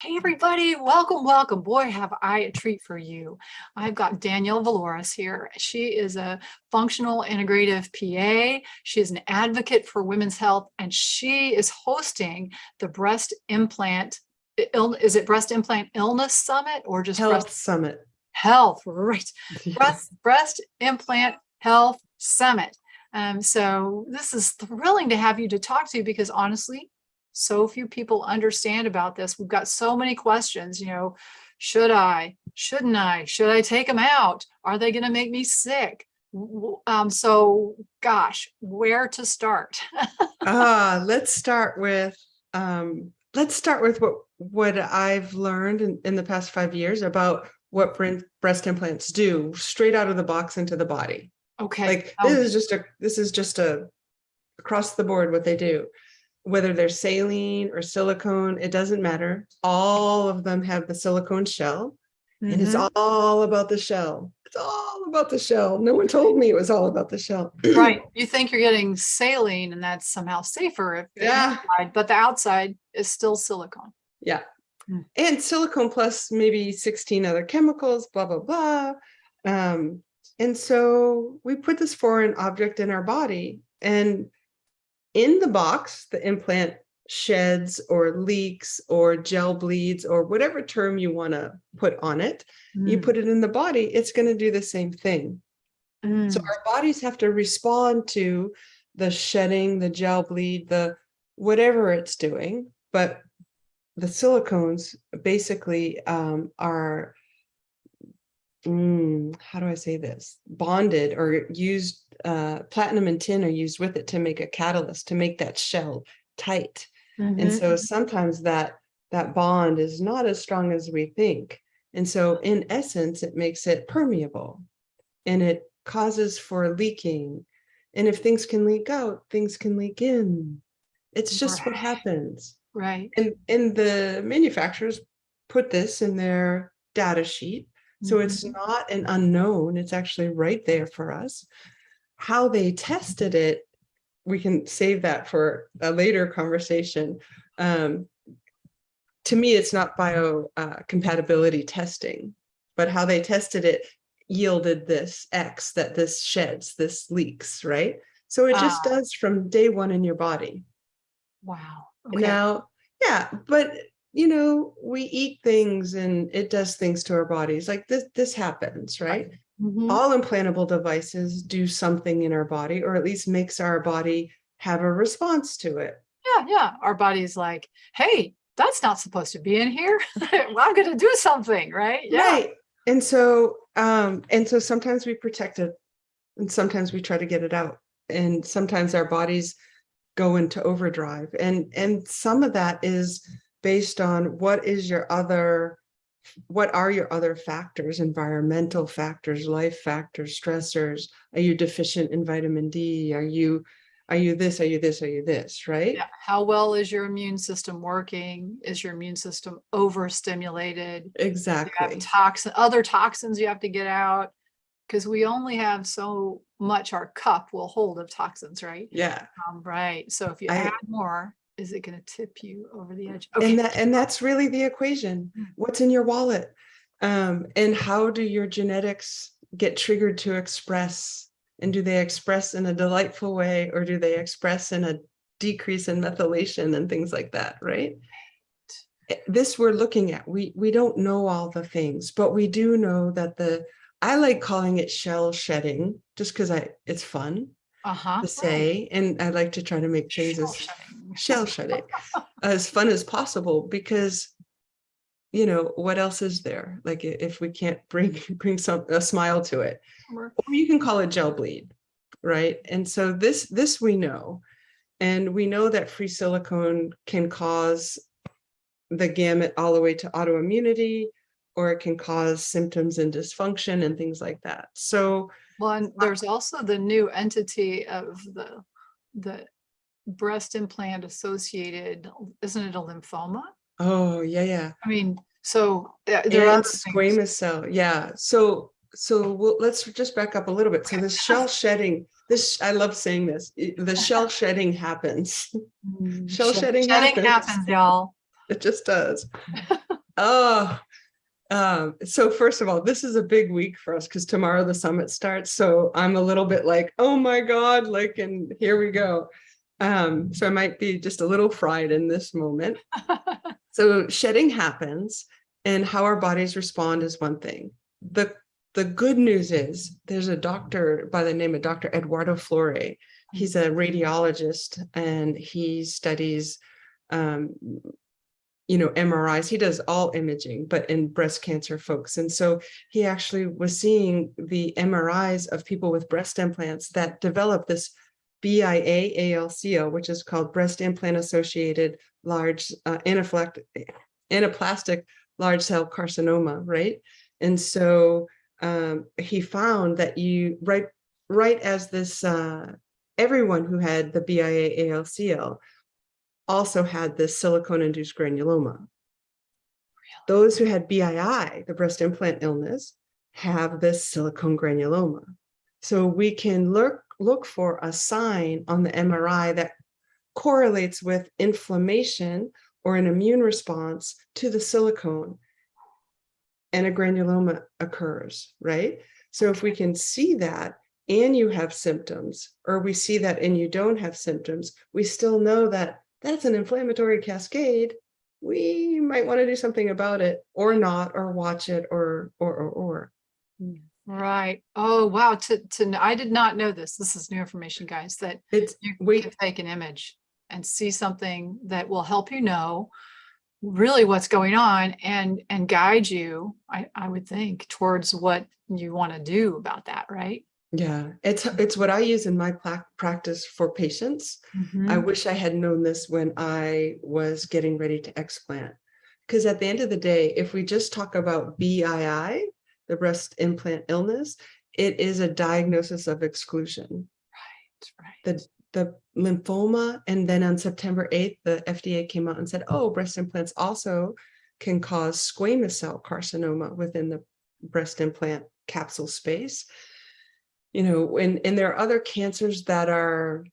Hey everybody, welcome, welcome. Boy, have I a treat for you. I've got Danielle Valoras here. She is a functional integrative PA. She is an advocate for women's health, and she is hosting the breast implant, is it breast implant illness summit or just Health breast Summit. health, right? Yeah. Breast implant health summit. So this is thrilling to have you to talk to because honestly, so few people understand about this. We've got so many questions, should I, shouldn't I, should I take them out? Are they going to make me sick? So gosh, where to start? Let's start with what I've learned in the past 5 years about what breast implants do straight out of the box into the body. Okay. Like this is just a across the board what they do. Whether they're saline or silicone, it doesn't matter. All of them have the silicone shell, and it's all about the shell. It's all about the shell. No one told me it was all about the shell. Right. You think you're getting saline and that's somehow safer if the inside, but the outside is still silicone. Yeah. And silicone plus maybe 16 other chemicals, blah, blah, blah. And so we put this foreign object in our body, and in the box, the implant sheds or leaks or gel bleeds or whatever term you want to put on it. You put it in the body, it's going to do the same thing. So our bodies have to respond to the shedding, the gel bleed, the whatever it's doing. But the silicones basically are, how do I say this? Bonded or used, platinum and tin are used with it to make a catalyst, to make that shell tight. And so sometimes that bond is not as strong as we think. And so in essence, it makes it permeable and it causes for leaking. And if things can leak out, things can leak in. It's just what happens. Right. And the manufacturers put this in their data sheet. So it's not an unknown. It's actually right there for us. How they tested it, we can save that for a later conversation. To me, it's not biocompatibility testing, but how they tested it yielded this X, that this sheds, this leaks, right? So it just does from day one in your body. Wow. Okay. Now, yeah, but we eat things and it does things to our bodies. Like this happens, right? All implantable devices do something in our body, or at least makes our body have a response to it. Yeah. Our body's like, hey, that's not supposed to be in here. Well, I'm going to do something, right? Yeah. Right. And so sometimes we protect it, and sometimes we try to get it out, and sometimes our bodies go into overdrive, and some of that is based on what are your other factors, environmental factors, life factors, stressors. Are you deficient in vitamin D? Are you this, right? Yeah. How well is your immune system working? Is your immune system overstimulated? Exactly. You have other toxins you have to get out, because we only have so much our cup will hold of toxins, right? Yeah. Right. So if you add more, is it going to tip you over the edge? Okay. And that's really the equation. What's in your wallet? And how do your genetics get triggered to express? And do they express in a delightful way, or do they express in a decrease in methylation and things like that, right? This we're looking at. We don't know all the things, but we do know that I like calling it shell shedding just because it's fun to say, and I like to try to make things shell shedding as fun as possible, because what else is there? Like, if we can't bring a smile to it, or you can call it gel bleed, right? And so this we know, and we know that free silicone can cause the gamut all the way to autoimmunity, or it can cause symptoms and dysfunction and things like that. So, well, and there's also the new entity of the breast implant associated, isn't it a lymphoma? Oh, yeah. I mean, so there are squamous cell. Yeah. So let's just back up a little bit. So this shell shedding, I love saying this, the shell shedding happens. Shell shedding happens, y'all. It just does. Oh, so first of all, this is a big week for us because tomorrow the summit starts. So I'm a little bit like, oh my God, like, and here we go. So I might be just a little fried in this moment. So shedding happens, and how our bodies respond is one thing. The good news is there's a doctor by the name of Dr. Eduardo Flore. He's a radiologist, and he studies MRIs. He does all imaging, but in breast cancer folks. And so he actually was seeing the MRIs of people with breast implants that develop this BIA-ALCL, which is called breast implant-associated large anaplastic large cell carcinoma, right? And so he found that right as this, everyone who had the BIA-ALCL also had this silicone-induced granuloma. Those who had BII, the breast implant illness, have this silicone granuloma. So we can look for a sign on the MRI that correlates with inflammation or an immune response to the silicone, and a granuloma occurs, right? So if we can see that and you have symptoms, or we see that and you don't have symptoms, we still know that that's an inflammatory cascade. We might want to do something about it, or not, or watch it, or. Right. Oh, wow. I did not know this. This is new information, guys, that you can take an image and see something that will help you know really what's going on and guide you, I would think, towards what you want to do about that, right? Yeah, it's what I use in my practice for patients. I wish I had known this when I was getting ready to explant, because at the end of the day, if we just talk about BII, the breast implant illness, it is a diagnosis of exclusion. Right. The lymphoma, and then on September 8th, the FDA came out and said, oh, breast implants also can cause squamous cell carcinoma within the breast implant capsule space. And there are other cancers that are,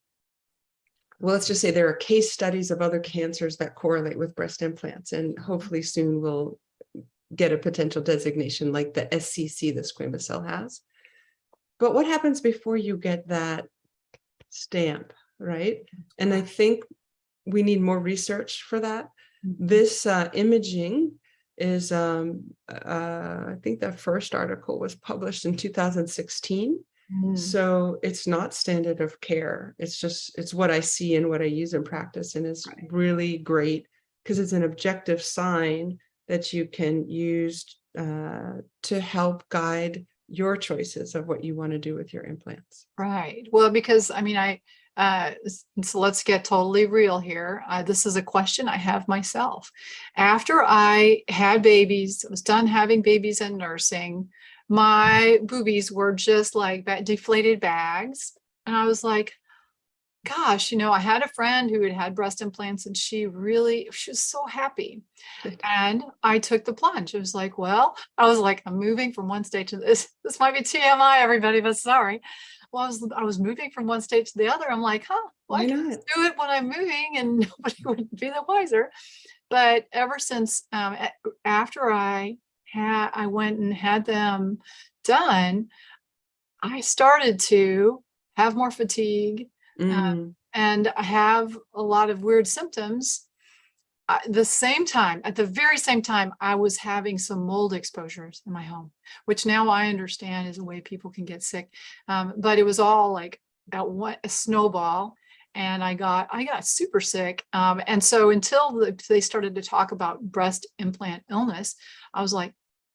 well, let's just say there are case studies of other cancers that correlate with breast implants, and hopefully soon we'll get a potential designation like the SCC, the squamous cell has. But what happens before you get that stamp, right? And I think we need more research for that. This imaging is, I think the first article was published in 2016. So it's not standard of care. It's what I see and what I use in practice, and it's really great because it's an objective sign that you can use to help guide your choices of what you want to do with your implants. Right. Well, because so let's get totally real here. This is a question I have myself. After I had babies, was done having babies and nursing, my boobies were just like deflated bags. And I was like, gosh, I had a friend who had breast implants, and she was so happy. And I took the plunge. It was like, well, I'm moving from one stage to this. This might be TMI, everybody, but sorry. Well, I was moving from one stage to the other. I'm like, well, I can do it when I'm moving, and nobody would be the wiser. But ever since after I went and had them done, I started to have more fatigue. And I have a lot of weird symptoms. At the very same time, I was having some mold exposures in my home, which now I understand is a way people can get sick. But it was all like a snowball, and I got super sick. And so until they started to talk about breast implant illness, I was like,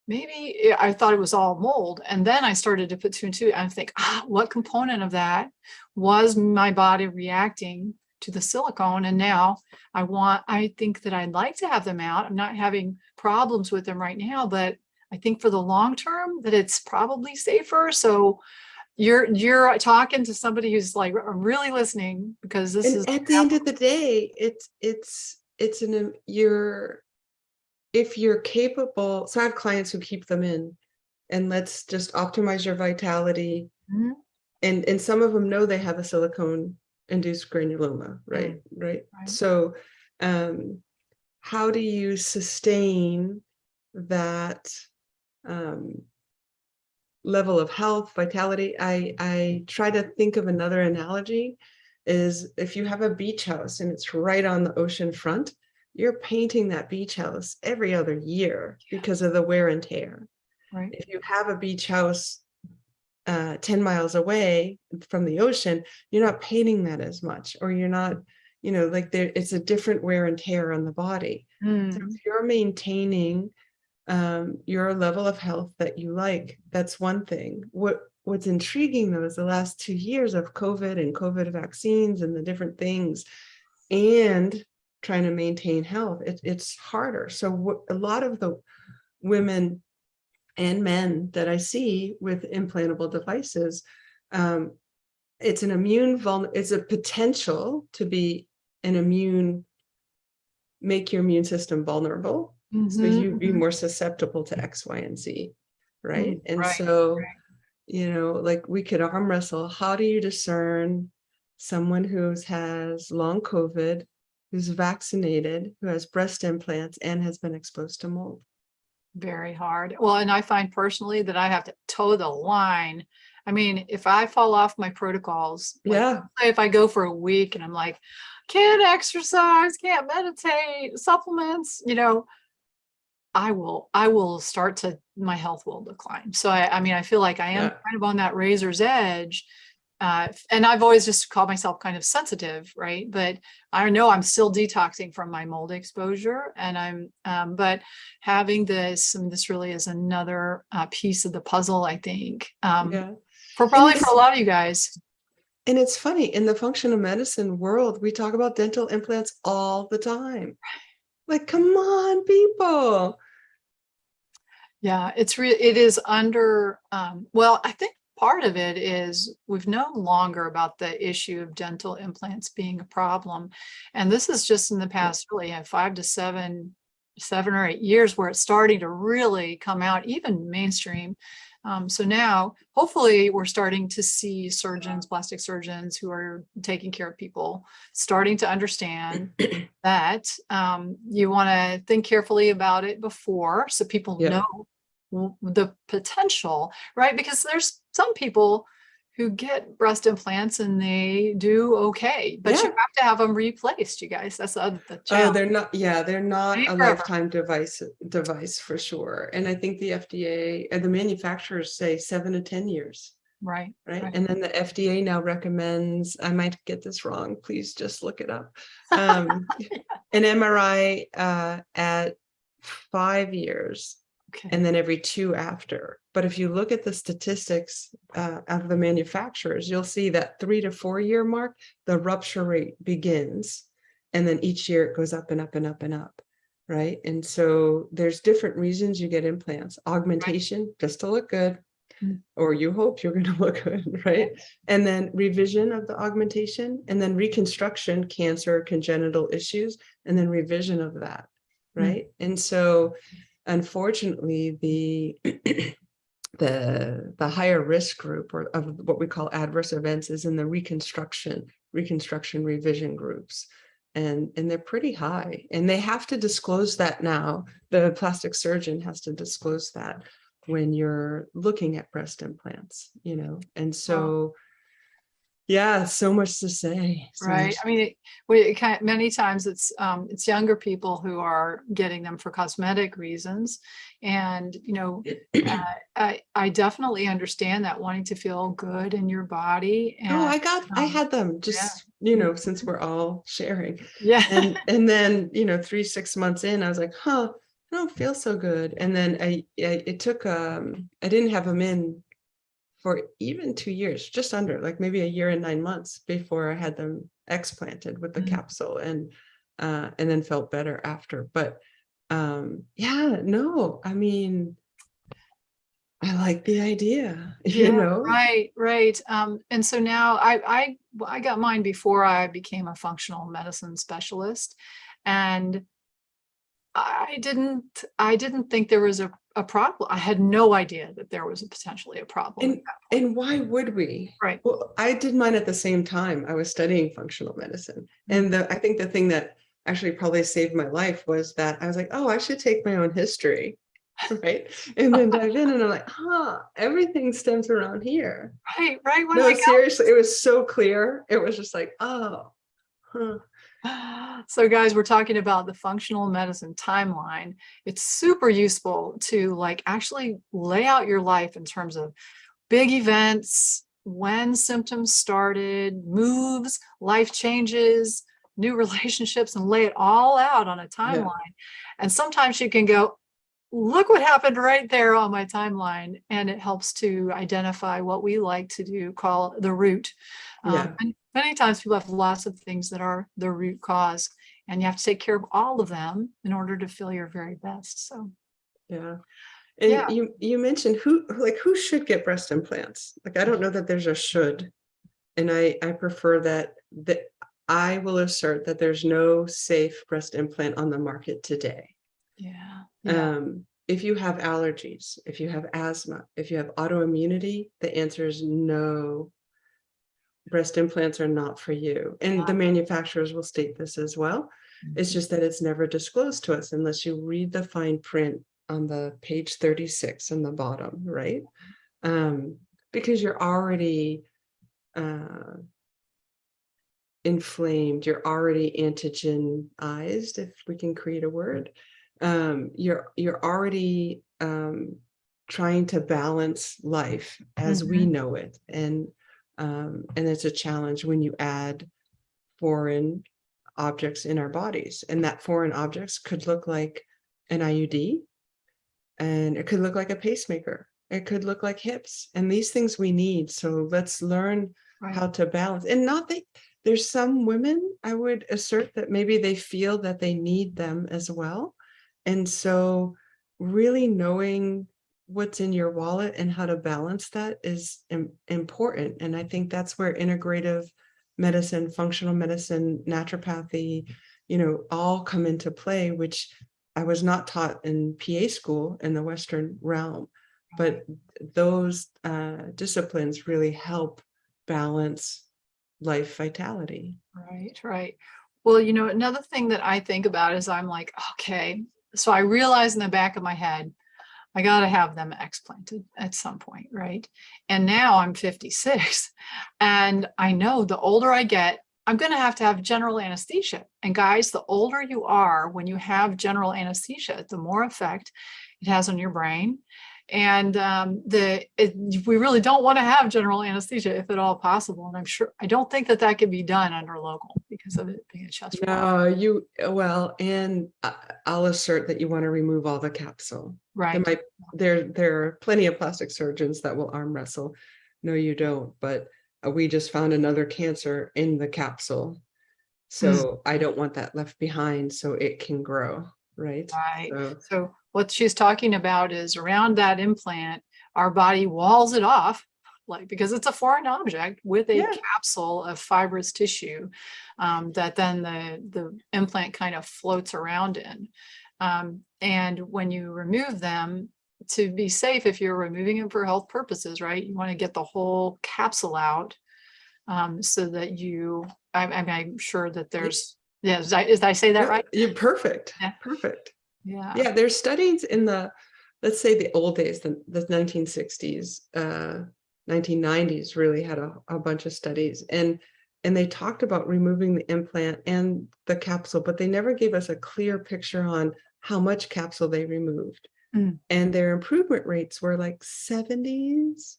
maybe I thought it was all mold. And then I started to put two and two and think, what component of that was my body reacting to the silicone? And now I think that I'd like to have them out. I'm not having problems with them right now, but I think for the long term that it's probably safer. So you're talking to somebody who's like really listening, because this is at the end of the day, if you're capable. So I have clients who keep them in, and let's just optimize your vitality. And some of them know they have a silicone induced granuloma, right? So how do you sustain that level of health, vitality. I try to think of another analogy is if you have a beach house and it's right on the ocean front, you're painting that beach house every other year because of the wear and tear. Right. If you have a beach house 10 miles away from the ocean, you're not painting that as much, or you're not, like it's a different wear and tear on the body. So if you're maintaining your level of health that you like, that's one thing. What's intriguing though is the last 2 years of COVID and COVID vaccines and the different things, and trying to maintain health, it's harder. So a lot of the women and men that I see with implantable devices, it's it's a potential to be make your immune system vulnerable. So you'd be more susceptible to X, Y, and Z, right? And so, like we could arm wrestle. How do you discern someone who has long COVID, who's vaccinated, who has breast implants, and has been exposed to mold? Very hard. Well, and I find personally that I have to toe the line. I mean, if I fall off my protocols, say if I go for a week and I'm like, can't exercise, can't meditate, supplements, I will start to, my health will decline. So I mean, I feel like I am kind of on that razor's edge. And I've always just called myself kind of sensitive, right? But I know I'm still detoxing from my mold exposure, and but having this really is another piece of the puzzle, I think, for a lot of you guys. And it's funny, in the functional medicine world, we talk about dental implants all the time. Like, come on, people. Yeah, it is under, well, I think part of it is we've no longer about the issue of dental implants being a problem. And this is just in the past really 5 to 7 or 8 years where it's starting to really come out, even mainstream. So now, hopefully, we're starting to see surgeons, plastic surgeons who are taking care of people, starting to understand that you want to think carefully about it before, so people know the potential, right? Because there's some people who get breast implants and they do okay, but you have to have them replaced, you guys. That's the challenge. They're not a lifetime device for sure. And I think the FDA and the manufacturers say 7 to 10 years. Right. And then the FDA now recommends, I might get this wrong, please just look it up, an MRI at 5 years. And then every 2 after. But if you look at the statistics of the manufacturers, you'll see that 3 to 4 year mark, the rupture rate begins. And then each year it goes up and up and up and up. Right. And so there's different reasons you get implants. Augmentation, just to look good, or you hope you're going to look good. Right. And then revision of the augmentation, and then reconstruction, cancer, congenital issues, and then revision of that. Right. And so unfortunately, the higher risk group of what we call adverse events is in the reconstruction revision groups, and they're pretty high, and they have to disclose that now. The plastic surgeon has to disclose that when you're looking at breast implants, and so. Yeah, so much to say. Right. I mean, many times it's younger people who are getting them for cosmetic reasons. And, I definitely understand that, wanting to feel good in your body. And, I had them just, since we're all sharing. Yeah. And then, 3-6 months in, I was like, I don't feel so good. And then it took, I didn't have them in for even 2 years, just under, like maybe a year and 9 months before I had them explanted with the capsule, and then felt better after. But I mean, I like the idea, Right. And so now I got mine before I became a functional medicine specialist, and I didn't think there was a problem. I had no idea that there was potentially a problem. And why would we? Right. Well, I did mine at the same time. I was studying functional medicine. And I think the thing that actually probably saved my life was that I was like, I should take my own history right? And then dive in and I'm like, everything stems around here. Right, right. When No, seriously, it was so clear. It was just like, oh, huh. So guys, we're talking about the functional medicine timeline. It's super useful to like actually lay out your life in terms of big events, when symptoms started, moves, life changes, new relationships, and lay it all out on a Yeah, timeline. And sometimes you can go, look what happened right there on my timeline. And it helps to identify what we like to do, call the root. yeah, And many times people have lots of things that are the root cause, and you have to take care of all of them in order to feel your very best. So, yeah. yeah. And you mentioned who should get breast implants? Like, I don't know that there's a should. And I prefer that I will assert that there's no safe breast implant on the market today. Yeah. Yeah. If you have allergies, if you have asthma, if you have autoimmunity, the answer is no. Breast implants are not for you. And the manufacturers will state this as well. It's just that it's never disclosed to us unless you read the fine print on the page 36 on the bottom, right? Because you're already inflamed, you're already antigenized, if we can create a word. You're already trying to balance life as we know it, and it's a challenge when you add foreign objects in our bodies, and that foreign objects could look like an IUD, and it could look like a pacemaker, it could look like hips, and these things we need. So let's learn how to balance. And not that there's some women, I would assert, that maybe they feel that they need them as well. And so really knowing what's in your wallet and how to balance that is important. And I think that's where integrative medicine, functional medicine, naturopathy, all come into play, which I was not taught in PA school in the Western realm, but those disciplines really help balance life vitality. Right. Well, another thing that I think about is I'm like, okay, so I realize in the back of my head, I got to have them explanted at some point, right? And now I'm 56, and I know the older I get, I'm going to have general anesthesia. And guys, the older you are, when you have general anesthesia, the more effect it has on your brain. And we really don't want to have general anesthesia if at all possible. And I don't think that can be done under local because of it being a chest wound. No, and I'll assert that you want to remove all the capsule. Right. There are plenty of plastic surgeons that will arm wrestle. No, you don't. But we just found another cancer in the capsule. So I don't want that left behind so it can grow. Right. So what she's talking about is around that implant, our body walls it off, because it's a foreign object with a capsule of fibrous tissue that then the implant kind of floats around in. And when you remove them, to be safe, if you're removing them for health purposes, right, you want to get the whole capsule out so that I'm sure that there's, did I say that right? You're perfect. Yeah. Perfect. Yeah. Yeah, there's studies in let's say the old days, the 1960s, 1990s really had a bunch of studies, and they talked about removing the implant and the capsule, but they never gave us a clear picture on how much capsule they removed. And their improvement rates were like 70s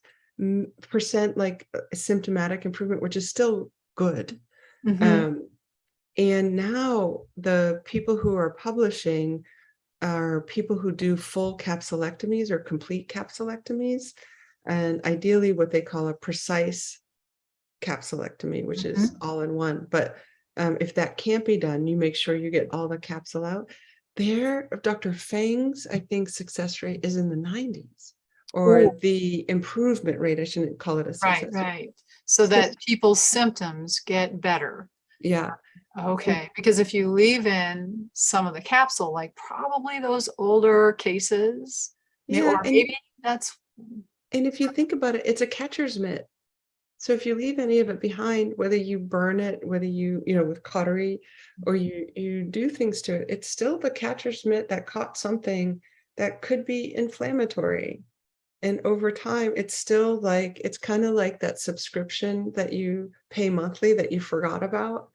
percent, like symptomatic improvement, which is still good. And now the people who are publishing are people who do full capsulectomies or complete capsulectomies, and ideally what they call a precise capsulectomy, which is all in one. But if that can't be done, you make sure you get all the capsule out. There, Dr. Feng's, I think, success rate is in the 90s, or the improvement rate. I shouldn't call it a success rate. Right. So that people's symptoms get better. Yeah. Okay. Because if you leave in some of the capsule, like probably those older cases, or maybe that's. And if you think about it, it's a catcher's mitt. So if you leave any of it behind, whether you burn it, whether you with cautery, or you do things to it, it's still the catcher's mitt that caught something that could be inflammatory. And over time, it's still like, it's kind of like that subscription that you pay monthly that you forgot about,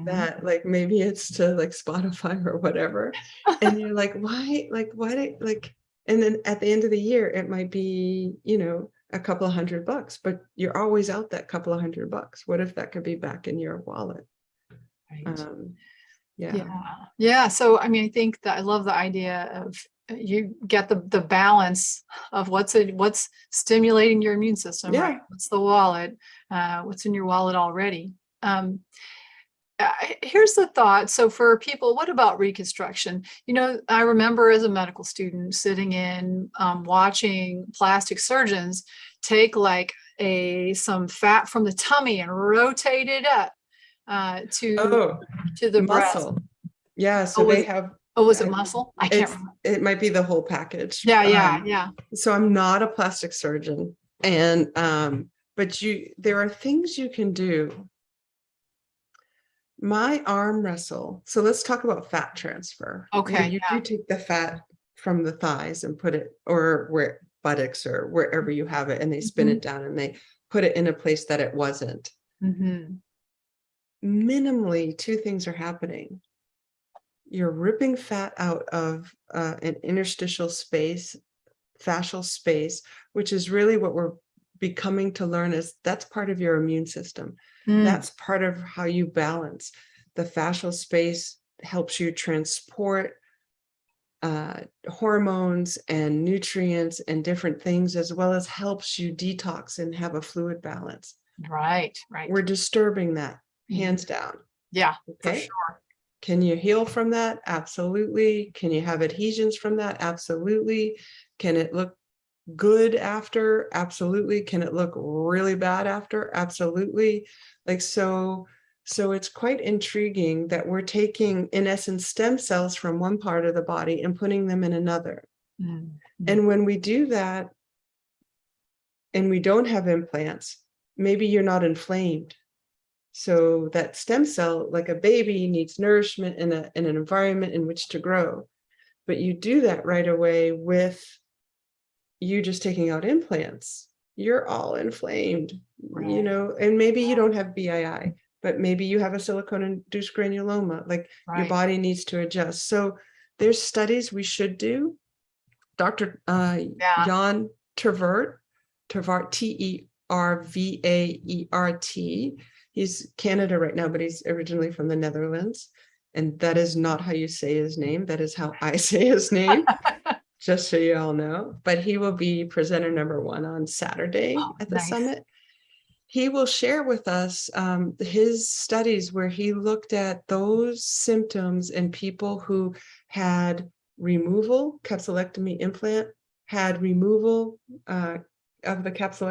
that like maybe it's to like Spotify or whatever. And you're like, why, and then at the end of the year, it might be, a couple of $100, but you're always out that couple of $100. What if that could be back in your wallet? Right. Yeah. Yeah. So, I mean, I think that I love the idea of you get the balance of what's stimulating your immune system, Yeah. right? What's the wallet? What's in your wallet already? Here's the thought. So for people, what about reconstruction? I remember as a medical student sitting in, watching plastic surgeons take like some fat from the tummy and rotate it up to the breast. Muscle. Yeah. So they have. Was it muscle? I can't remember. It might be the whole package. Yeah. So I'm not a plastic surgeon, and but there are things you can do. My arm wrestle. So let's talk about fat transfer. Okay. Where you do take the fat from the thighs and put it, or where buttocks or wherever you have it, and they spin it down and they put it in a place that it wasn't. Minimally, two things are happening. You're ripping fat out of an interstitial space, fascial space, which is really what we're becoming to learn, is that's part of your immune system. That's part of how you balance. The fascial space helps you transport hormones and nutrients and different things, as well as helps you detox and have a fluid balance. Right. We're disturbing that, hands down. Yeah, okay. For sure. Can you heal from that? Absolutely. Can you have adhesions from that? Absolutely. Can it look good after? Absolutely. Can it look really bad after? Absolutely. So it's quite intriguing that we're taking, in essence, stem cells from one part of the body and putting them in another. And when we do that, and we don't have implants, maybe you're not inflamed. So that stem cell, like a baby, needs nourishment in an environment in which to grow. But you do that right away with you just taking out implants. You're all inflamed, and maybe you don't have BII, but maybe you have a silicone-induced granuloma. Your body needs to adjust. So there's studies we should do. Dr. Jan Tervaert, Tervaert. He's Canada right now, but he's originally from the Netherlands. And that is not how you say his name. That is how I say his name, just so you all know. But he will be presenter number 1 on Saturday at the summit. He will share with us his studies where he looked at those symptoms in people who had removal, capsulectomy implant, had removal of the capsule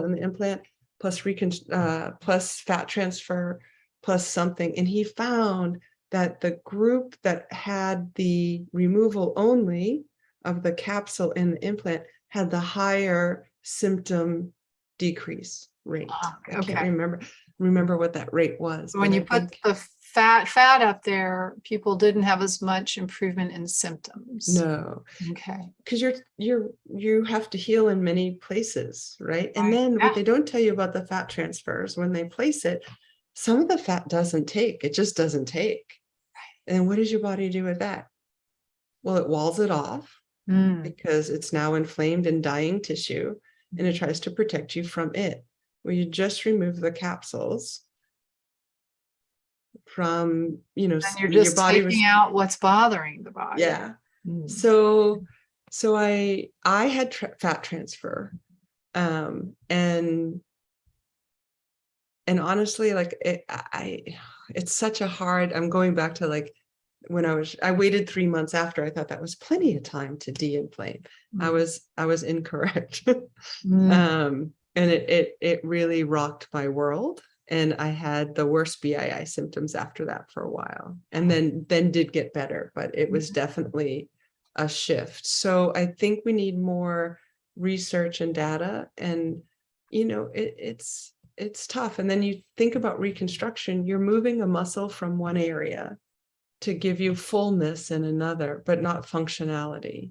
and the implant, plus fat transfer, plus something. And he found that the group that had the removal only of the capsule and the implant had the higher symptom decrease rate. I can't remember what that rate was. When you put the fat up there, people didn't have as much improvement in symptoms. No. Okay. Because you have to heal in many places, right? And then what they don't tell you about the fat transfers, when they place it, some of the fat doesn't take. It just doesn't take. And what does your body do with that? Well, it walls it off because it's now inflamed and dying tissue, and it tries to protect you from it. Well, you just remove the capsules from, and you're just your body taking out what's bothering the body. Yeah. So I had fat transfer, and honestly, it's such a hard. I'm going back to when I waited 3 months after. I thought that was plenty of time to de-inflame. I was incorrect. And it really rocked my world. And I had the worst BII symptoms after that for a while, and then did get better, but it was definitely a shift. So I think we need more research and data, and it's tough. And then you think about reconstruction, you're moving a muscle from one area to give you fullness in another, but not functionality.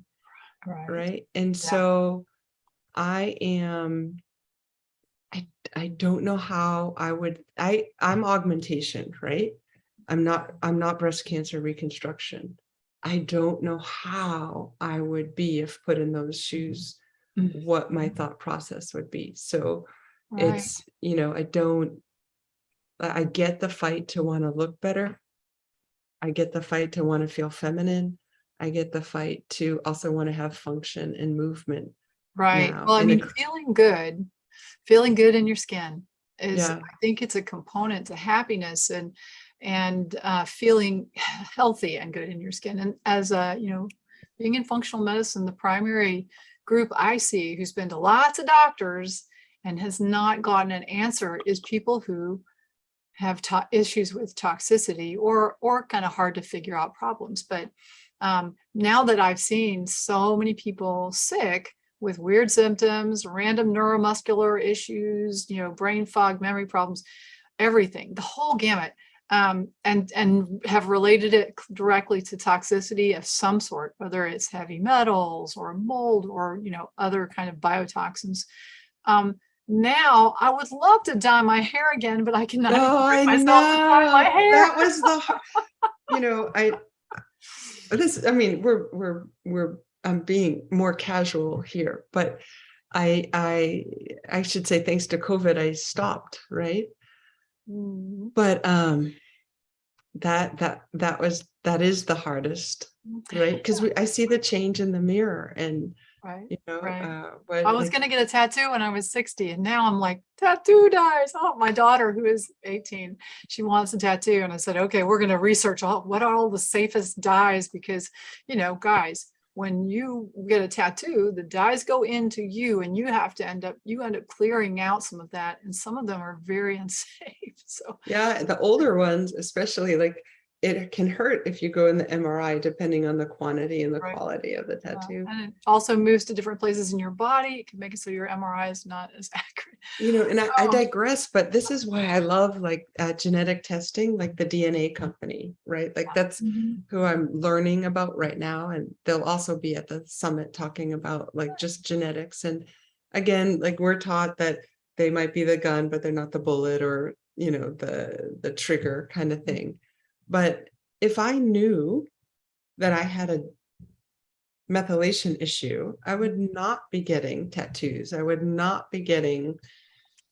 Right. Right. And Yeah. so I don't know how I'm augmentation, right? I'm not breast cancer reconstruction. I don't know how I would be if put in those shoes, what my thought process would be. So Right. it's, I get the fight to want to look better. I get the fight to want to feel feminine. I get the fight to also want to have function and movement. Right. Now, Well, I mean, feeling good in your skin is, yeah, I think it's a component to happiness and feeling healthy and good in your skin. And as being in functional medicine, the primary group I see who's been to lots of doctors and has not gotten an answer is people who have issues with toxicity or kind of hard to figure out problems. But now that I've seen so many people sick with weird symptoms, random neuromuscular issues, brain fog, memory problems, everything, the whole gamut, and have related it directly to toxicity of some sort, whether it's heavy metals or mold or other kind of biotoxins. Now I would love to dye my hair again, but I cannot even I bring myself to dye my know hair. that was I'm being more casual here, but I should say thanks to COVID, I stopped, right? But that is the hardest, right? Because I see the change in the mirror, and Right. what I was going to get a tattoo when I was 60, and now I'm like, tattoo dyes. Oh, my daughter, who is 18, she wants a tattoo. And I said, okay, we're going to research what are all the safest dyes, because, guys, when you get a tattoo, the dyes go into you, and you have to end up clearing out some of that. And some of them are very unsafe. So yeah, the older ones, especially, like, it can hurt if you go in the MRI, depending on the quantity and the right. quality of the tattoo. And it also moves to different places in your body. It can make it so your MRI is not as accurate. And I digress, but this is why I love genetic testing, like the DNA company, right? Like that's who I'm learning about right now. And they'll also be at the summit talking about just genetics. And again, we're taught that they might be the gun, but they're not the bullet, or, the trigger kind of thing. But if I knew that I had a methylation issue, I would not be getting tattoos. I would not be getting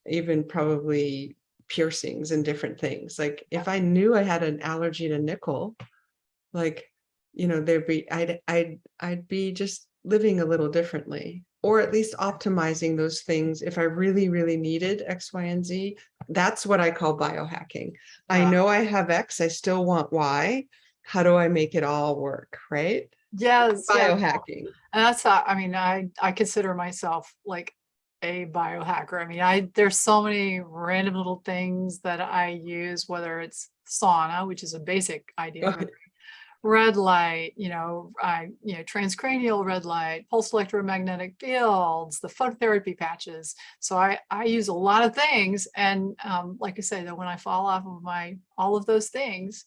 even probably piercings and different things. Like if I knew I had an allergy to nickel, I'd be just living a little differently, or at least optimizing those things. If I really, really needed X, Y, and Z, that's what I call biohacking. I know I have X, I still want Y. How do I make it all work? Right? Yes. Biohacking. And that's how, I consider myself like a biohacker. There's so many random little things that I use, whether it's sauna, which is a basic idea, red light, transcranial red light, pulse electromagnetic fields, the phototherapy patches. So I use a lot of things. And like I say, that when I fall off of all of those things,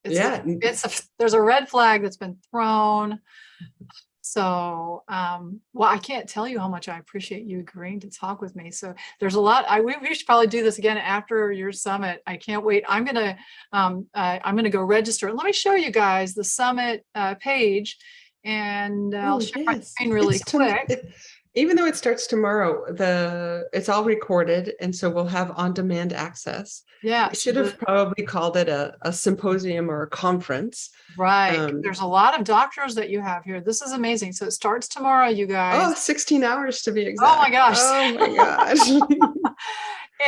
there's a red flag that's been thrown. So, I can't tell you how much I appreciate you agreeing to talk with me. So there's a lot. We should probably do this again after your summit. I can't wait. I'm gonna go register. Let me show you guys the summit page, and I'll share my screen really quick. Even though it starts tomorrow, it's all recorded, and so we'll have on-demand access. Yeah, we should have probably called it a symposium or a conference. Right. There's a lot of doctors that you have here. This is amazing. So it starts tomorrow, you guys. 16 hours to be exact. Oh my gosh. Oh my gosh.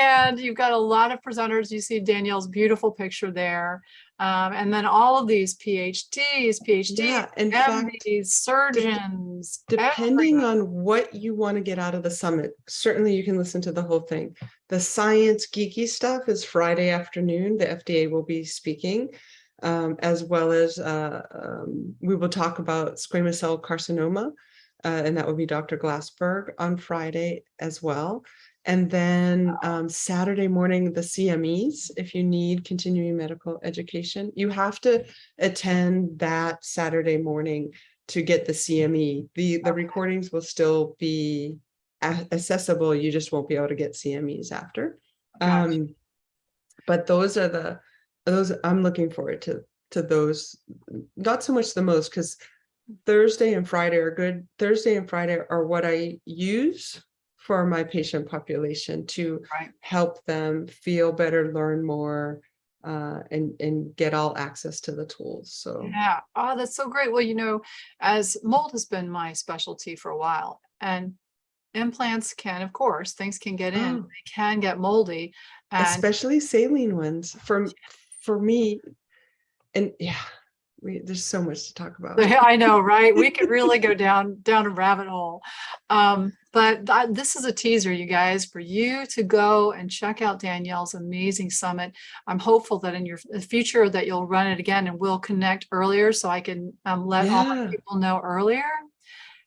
And you've got a lot of presenters. You see Danielle's beautiful picture there. And then all of these PhDs, MDs, surgeons. Depending on what you want to get out of the summit, certainly you can listen to the whole thing. The science geeky stuff is Friday afternoon. The FDA will be speaking, as well as we will talk about squamous cell carcinoma, and that will be Dr. Glassberg on Friday as well. And then Saturday morning, the CMEs, if you need continuing medical education, you have to attend that Saturday morning to get the CME. The recordings will still be accessible. You just won't be able to get CMEs after. Gotcha. But those I'm looking forward to those. Not so much the most, because Thursday and Friday are good. Thursday and Friday are what I use for my patient population to help them feel better, learn more, and get all access to the tools. So Yeah. Oh, that's so great. Well, as mold has been my specialty for a while, and implants can, of course, things can get in, oh, they can get moldy. And especially saline ones for me. And yeah, there's so much to talk about. I know, right? We could really go down a rabbit hole. But this is a teaser, you guys, for you to go and check out Danielle's amazing summit. I'm hopeful that in your future that you'll run it again, and we'll connect earlier so I can let all my people know earlier.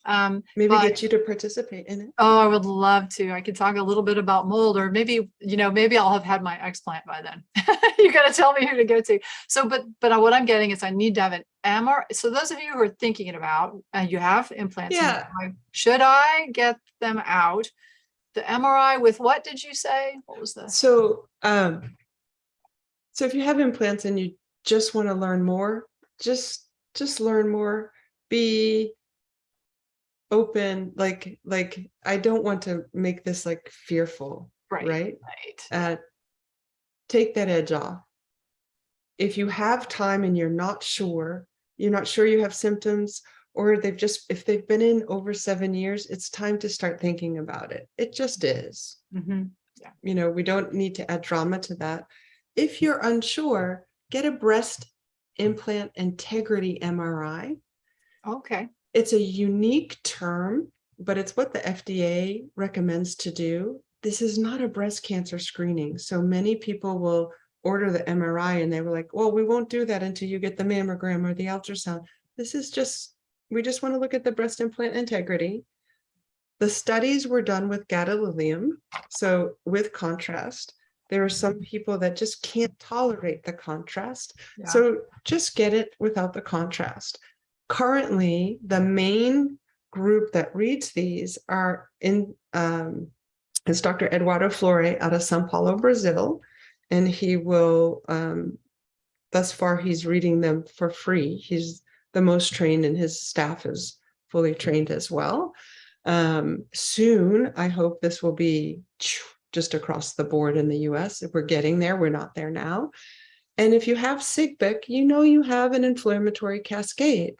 Maybe But get you to participate in it. oh, I would love to. I could talk a little bit about mold, or maybe, maybe I'll have had my explant by then. You got to tell me who to go to. So, but what I'm getting is I need to have an MRI. So those of you who are thinking about, you have implants, Yeah. Should I get them out? The MRI with what did you say? What was the? So if you have implants and you just want to learn more, just learn more, be open. Like I don't want to make this like fearful, right? Take that edge off. If you have time and you're not sure you have symptoms, or if they've been in over 7 years, it's time to start thinking about it. It just is. Mm-hmm. Yeah. We don't need to add drama to that. If you're unsure, get a breast implant integrity MRI. Okay. It's a unique term, but it's what the FDA recommends to do. This is not a breast cancer screening. So many people will order the MRI and they were like, well, we won't do that until you get the mammogram or the ultrasound. We just want to look at the breast implant integrity. The studies were done with gadolinium, so with contrast. There are some people that just can't tolerate the contrast. Yeah. So just get it without the contrast. Currently, the main group that reads these are is Dr. Eduardo Flore out of Sao Paulo, Brazil. And he will, thus far, he's reading them for free. He's the most trained, and his staff is fully trained as well. Soon, I hope this will be just across the board in the US. If we're getting there, we're not there now. And if you have SIGBIC, you have an inflammatory cascade.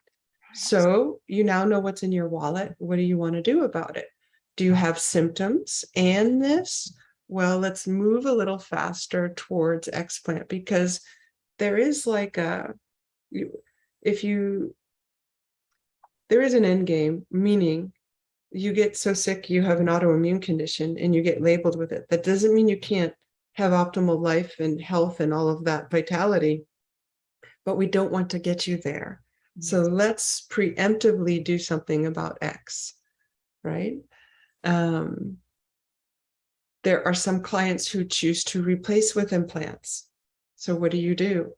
So you now know what's in your wallet. What do you want to do about it? Do you have symptoms and this? Well, let's move a little faster towards explant, because there is there is an end game, meaning you get so sick, you have an autoimmune condition and you get labeled with it. That doesn't mean you can't have optimal life and health and all of that vitality, but we don't want to get you there. So let's preemptively do something about X, right? There are some clients who choose to replace with implants. So what do? You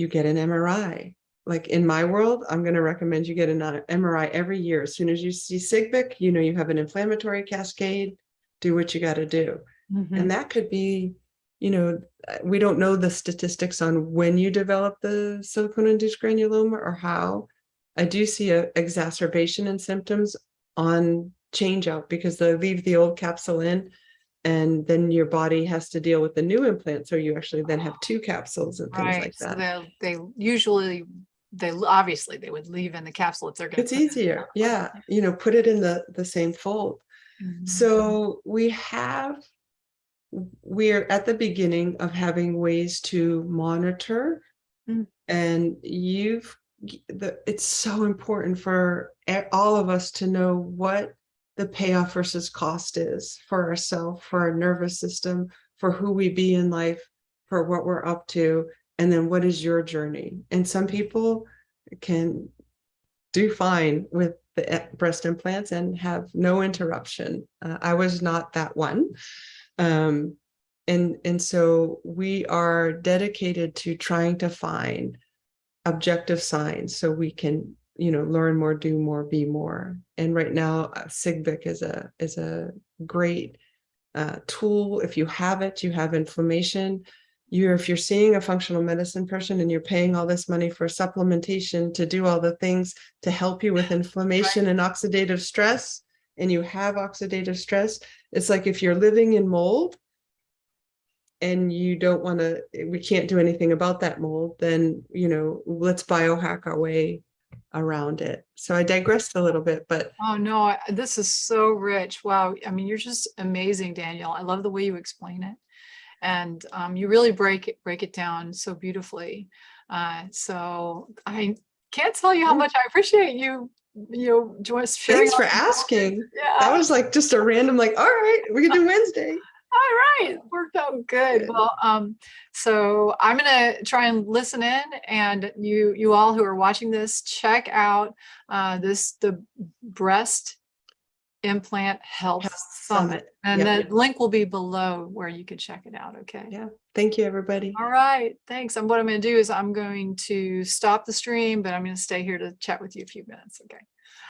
get an MRI. Like in my world, I'm going to recommend you get an MRI every year. As soon as you see SIGBIC, you have an inflammatory cascade, do what you got to do. Mm-hmm. And that could be, we don't know the statistics on when you develop the silicone-induced granuloma or how. I do see an exacerbation in symptoms on change out, because they leave the old capsule in and then your body has to deal with the new implant. So you actually then have 2 capsules and things like that. So they usually, obviously they would leave in the capsule if they're going to. It's easier. Yeah. Put it in the same fold. Mm-hmm. So we're at the beginning of having ways to monitor, and it's so important for all of us to know what the payoff versus cost is for ourselves, for our nervous system, for who we be in life, for what we're up to, and then what is your journey. And some people can do fine with the breast implants and have no interruption. I was not that one. And so we are dedicated to trying to find objective signs so we can, learn more, do more, be more. And right now, SIGVIC is a great tool. If you have it, you have inflammation. If you're seeing a functional medicine person and you're paying all this money for supplementation to do all the things to help you with inflammation and oxidative stress, and you have oxidative stress, it's like if you're living in mold and you don't want to, we can't do anything about that mold, then, let's biohack our way around it. So I digressed a little bit, but. Oh no, this is so rich. Wow. I mean, you're just amazing, Danielle. I love the way you explain it. And you really break it down so beautifully. So I can't tell you how much I appreciate you, just sharing. Thanks for asking. Yeah. That was like just a random, all right, we can do Wednesday. All right, worked out good. Well, so I'm gonna try and listen in, and you all who are watching this, check out the Breast Implant Health Summit. And the link will be below where you can check it out. Okay. Yeah. Thank you, everybody. All right. Thanks. And what I'm going to do is I'm going to stop the stream, but I'm going to stay here to chat with you a few minutes. Okay.